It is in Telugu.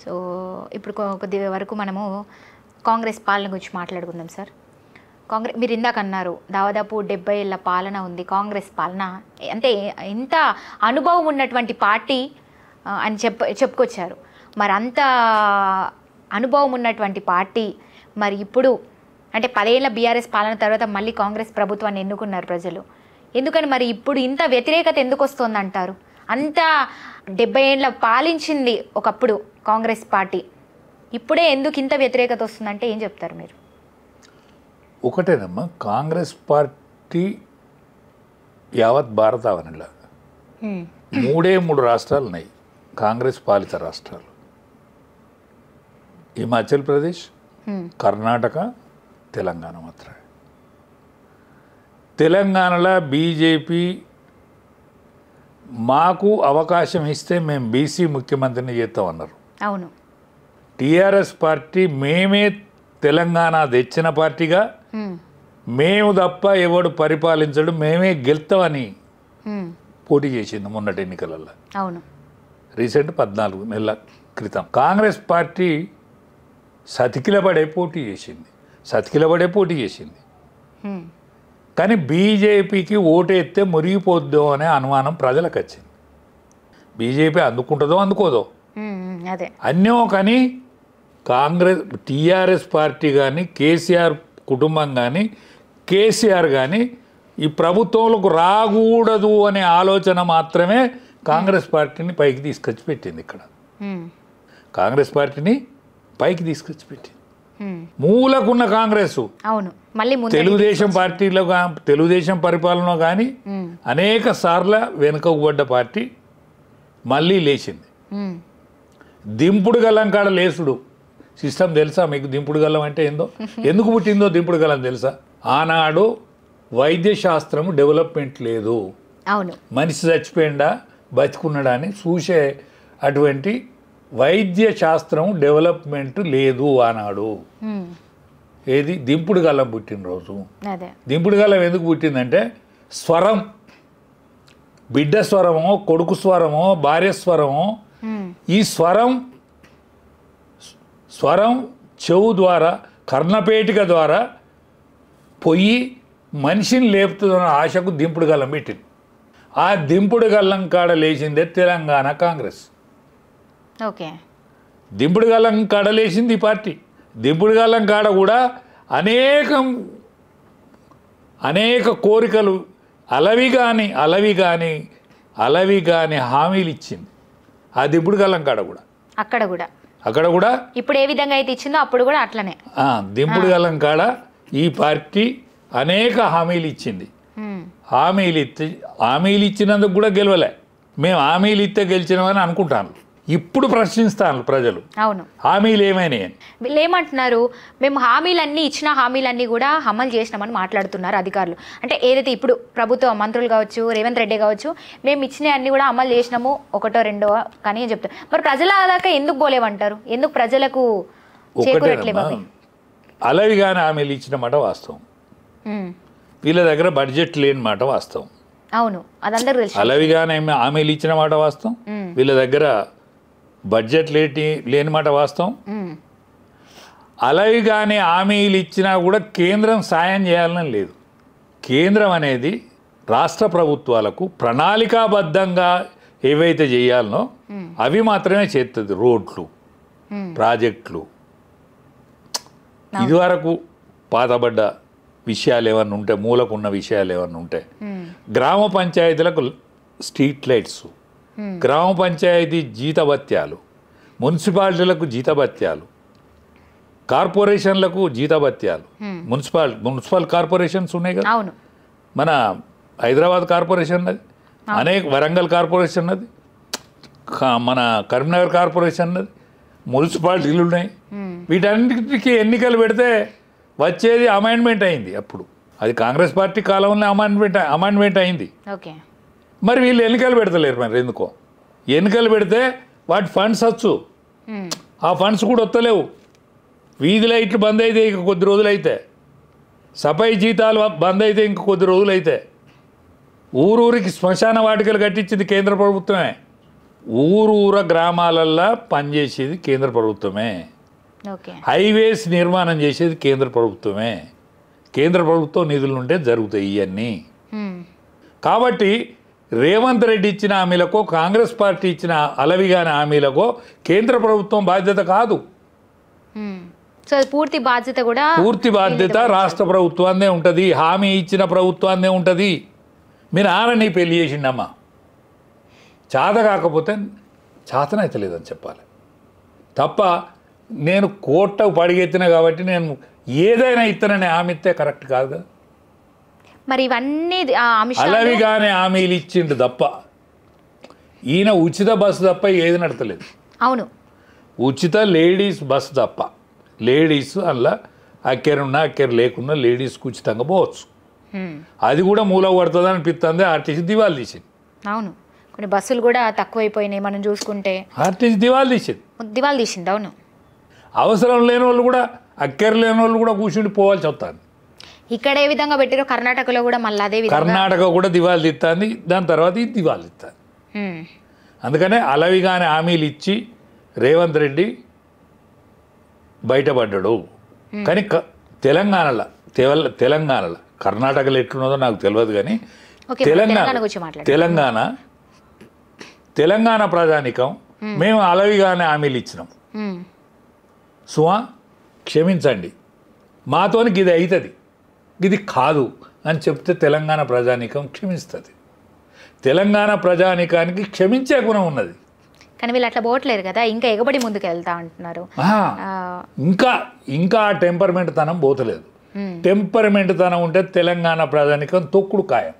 సో ఇప్పుడు కొద్ది వరకు మనము కాంగ్రెస్ పాలన గురించి మాట్లాడుకుందాం సార్. మీరు ఇందాక అన్నారు దాదాపు 70 ఏళ్ళ పాలన ఉంది కాంగ్రెస్ పాలన, అంటే ఇంత అనుభవం ఉన్నటువంటి పార్టీ అని చెప్పుకొచ్చారు. మరి అంత అనుభవం ఉన్నటువంటి పార్టీ మరి ఇప్పుడు అంటే 10 ఏళ్ళ బీఆర్ఎస్ పాలన తర్వాత మళ్ళీ కాంగ్రెస్ ప్రభుత్వాన్ని ఎన్నుకున్నారు ప్రజలు. ఎందుకని మరి ఇప్పుడు ఇంత వ్యతిరేకత ఎందుకు వస్తుంది అంటారు? అంత 70 ఏళ్ళ పాలించింది ఒకప్పుడు కాంగ్రెస్ పార్టీ, ఇప్పుడే ఎందుకు ఇంత వ్యతిరేకత వస్తుందంటే ఏం చెప్తారు మీరు? ఒకటేనమ్మా, కాంగ్రెస్ పార్టీ యావత్ భారతావనిలో 3 రాష్ట్రాలు ఉన్నాయి కాంగ్రెస్ పాలిత రాష్ట్రాలు. హిమాచల్ ప్రదేశ్, కర్ణాటక, తెలంగాణ మాత్రమే. తెలంగాణలో బీజేపీ మాకు అవకాశం ఇస్తే మేము బీసీ ముఖ్యమంత్రిని చేస్తామన్నారు. అవును. టీఆర్ఎస్ పార్టీ మేమే తెలంగాణ తెచ్చిన పార్టీగా మేము తప్ప ఎవడు పరిపాలించడు, మేమే గెలుస్తామని పోటీ చేసింది మొన్నటి ఎన్నికలలో. అవును. రీసెంట్ 14 నెలల క్రితం కాంగ్రెస్ పార్టీ సతికిలబడే పోటీ చేసింది. కానీ బీజేపీకి ఓటేస్తే మురిగిపోద్దో అనే అనుమానం ప్రజలకు వచ్చింది. బీజేపీ అందుకుంటుందో అందుకోదో అదే అన్యో. కానీ కాంగ్రెస్ టీఆర్ఎస్ పార్టీ కానీ కేసీఆర్ కుటుంబం కానీ కేసీఆర్ కానీ ఈ ప్రభుత్వంలోకి రాకూడదు అనే ఆలోచన మాత్రమే కాంగ్రెస్ పార్టీని పైకి తీసుకొచ్చి పెట్టింది. ఇక్కడ కాంగ్రెస్ పార్టీని పైకి తీసుకొచ్చి పెట్టింది. మూలకున్న కాంగ్రెస్ అవును మళ్ళీ తెలుగుదేశం పార్టీలో తెలుగుదేశం పరిపాలనలో కానీ అనేక సార్లు వెనుకబడ్డ పార్టీ మళ్ళీ లేచింది. దింపుడు గల్లం కాడ లేసుడు సిస్టమ్ తెలుసా మీకు? దింపుడు గల్లం అంటే ఏందో, ఎందుకు పుట్టిందో దింపుడు గల్లం తెలుసా? ఆనాడు వైద్య శాస్త్రం డెవలప్మెంట్ లేదు. అవును. మనిషి చచ్చిపోయిందా బతికున్నాడా అని చూసే అటువంటి వైద్య శాస్త్రం డెవలప్మెంట్ లేదు ఆనాడు. ఏది దింపుడు గల్లం పుట్టినరోజు. దింపుడు గల్లం ఎందుకు పుట్టిందంటే స్వరం, బిడ్డ స్వరమో కొడుకు స్వరమో భార్య స్వరమో, ఈ స్వరం చెవు ద్వారా కర్ణపేటిక ద్వారా పోయి మనిషిని లేపుతుందన్న ఆశకు దింపుడు గల్లం పెట్టింది. ఆ దింపుడు గల్లం కాడ లేచిందే తెలంగాణ కాంగ్రెస్. ఓకే. దింపుడు గల్లం కాడ లేచింది ఈ పార్టీ. దింపుడు గల్లం కాడ కూడా అనేక కోరికలు అలవి కానీ హామీలు ఇచ్చింది ఆ దింపుడు గల్లం కాడ కూడా. అక్కడ కూడా ఇప్పుడు ఏ విధంగా అయితే ఇచ్చిందో అప్పుడు కూడా అట్లనే దింపుడు గల్లం కాడ ఈ పార్టీ అనేక హామీలు ఇచ్చింది. హామీలు ఇచ్చినందుకు కూడా గెలవలే. మేము హామీలు ఇస్తే గెలిచినామని అనుకుంటాను. ఇప్పుడు ప్రశ్నిస్తాను ప్రజలు. అవును. హామీలు ఏమైనా వీళ్ళు ఏమంటున్నారు, మేము హామీలన్నీ ఇచ్చిన హామీలన్నీ కూడా అమలు చేసినామని మాట్లాడుతున్నారు అధికారులు. అంటే ఏదైతే ఇప్పుడు ప్రభుత్వ మంత్రులు కావచ్చు, రేవంత్ రెడ్డి కావచ్చు, మేము ఇచ్చిన అన్ని కూడా అమలు చేసినాము, ఒకటో రెండో కానీ అని చెప్తారు. మరి ప్రజల దాకా ఎందుకు పోలేమంటారు? ఎందుకు ప్రజలకు చేకూరట్లేవు? అలవి కానీ హామీలు ఇచ్చిన మాట వాస్తవం. వీళ్ళ దగ్గర బడ్జెట్ లేని మాట వాస్తవం. అవును, అదందరూ తెలుసు. అలవి కానీ హామీలు ఇచ్చిన మాట వాస్తవం. వీళ్ళ దగ్గర బడ్జెట్ లేని మాట వాస్తవం. అలవి కానీ హామీలు ఇచ్చినా కూడా కేంద్రం సాయం చేయాలని లేదు. కేంద్రం అనేది రాష్ట్ర ప్రభుత్వాలకు ప్రణాళికాబద్ధంగా ఏవైతే చేయాలనో అవి మాత్రమే చేస్తుంది. రోడ్లు, ప్రాజెక్టులు, ఇదివరకు పాతబడ్డ విషయాలు ఏమన్నా ఉంటే, మూలకున్న విషయాలు ఏమన్నా ఉంటే, గ్రామ పంచాయతీలకు స్ట్రీట్ లైట్స్, గ్రామ పంచాయతీ జీతభత్యాలు, మున్సిపాలిటీలకు జీతభత్యాలు, కార్పొరేషన్లకు జీతభత్యాలు. మున్సిపల్ కార్పొరేషన్స్ ఉన్నాయి కదా, మన హైదరాబాద్ కార్పొరేషన్ ఉన్నది, వరంగల్ కార్పొరేషన్ ఉన్నది, మన కరీంనగర్ కార్పొరేషన్ ఉన్నది, మున్సిపాలిటీలు ఉన్నాయి. వీటన్నిటికీ ఎన్నికలు పెడితే వచ్చేది అమెండ్మెంట్ అయింది. అప్పుడు అది కాంగ్రెస్ పార్టీ కాలంలో అమెండ్మెంట్ అయింది. మరి వీళ్ళు ఎన్నికలు పెడతలేరు. మరి ఎందుకో ఎన్నికలు పెడితే వాటి ఫండ్స్ వచ్చు, ఆ ఫండ్స్ కూడా వస్తలేవు. వీధి లైట్లు బంద్ అయితే ఇంక కొద్ది రోజులైతే, సఫాయి జీతాలు బంద్ అయితే ఇంక కొద్ది రోజులైతే, ఊరూరికి శ్మశాన వాటికలు కట్టించింది కేంద్ర ప్రభుత్వమే. ఊరూర గ్రామాలల్లో పనిచేసేది కేంద్ర ప్రభుత్వమే, ఓకే హైవేస్ నిర్మాణం చేసేది కేంద్ర ప్రభుత్వమే, కేంద్ర ప్రభుత్వం నిధులు ఉంటే జరుగుతాయి ఇవన్నీ. కాబట్టి రేవంత్ రెడ్డి ఇచ్చిన హామీలకో కాంగ్రెస్ పార్టీ ఇచ్చిన అలవిగాని హామీలకో కేంద్ర ప్రభుత్వం బాధ్యత కాదు. సో పూర్తి బాధ్యత కూడా పూర్తి బాధ్యత రాష్ట్ర ప్రభుత్వాన్నే ఉంటుంది, హామీ ఇచ్చిన ప్రభుత్వాన్నే ఉంటుంది. మీ నాన్న నీ పెళ్లి చేసిండమ్మా, చాత కాకపోతే చాతనైతే లేదని చెప్పాలి తప్ప నేను కోర్టు పడిగెత్తిన కాబట్టి నేను ఏదైనా ఇస్తానని హామీ ఇస్తే కరెక్ట్ కాదు కదా. మరి ఇవన్నీ అలవిగానే హామీలు ఇచ్చిండు తప్ప ఈయన ఉచిత బస్సు తప్ప ఏది నడతలేదు. అవును, ఉచిత లేడీస్ బస్సు తప్ప, లేడీస్ అలా అక్కెరున్నా అక్కెరు లేకున్నా లేడీస్కి ఉచితంగా పోవచ్చు. అది కూడా మూల పడుతుంది అనిపిస్తుంది. ఆర్టీసీ దివాళీ తీసింది. అవును, కొన్ని బస్సులు కూడా తక్కువైపోయినాయి మనం చూసుకుంటే. ఆర్టీసీ దివాళీ తీసింది. అవును, అవసరం లేని వాళ్ళు కూడా అక్కెరు లేని వాళ్ళు కూడా కూర్చుండి పోవాల్సి వస్తుంది. ఇక్కడ ఏ విధంగా పెట్టారో కర్ణాటకలో కూడా మళ్ళీ అదే విధంగా కర్ణాటక కూడా దివాళీ తీస్తుంది, దాని తర్వాత ఇది దివాళీ తీస్తుంది. అందుకనే అలవిగానే హామీలు ఇచ్చి రేవంత్ రెడ్డి బయటపడ్డాడు. కానీ తెలంగాణలో కర్ణాటకలో ఎట్లున్నదో నాకు తెలియదు కానీ తెలంగాణ ప్రజానికం మేము అలవిగానే హామీలు ఇచ్చినాం. సుమా క్షమించండి, మాతోనికి ఇది అవుతుంది ఇది కాదు అని చెప్తే తెలంగాణ ప్రజానికం క్షమిస్తుంది. తెలంగాణ ప్రజానికానికి క్షమించే గుణం ఉన్నది. కానీ వీళ్ళు అట్లా పోవట్లేరు కదా, ఇంకా ఎగబడి ముందుకు వెళ్తా అంటున్నారు. ఇంకా టెంపర్మెంట్ తనం పోతలేదు. టెంపర్మెంట్ తనం ఉంటే తెలంగాణ ప్రజానికం తొక్కుడు ఖాయం.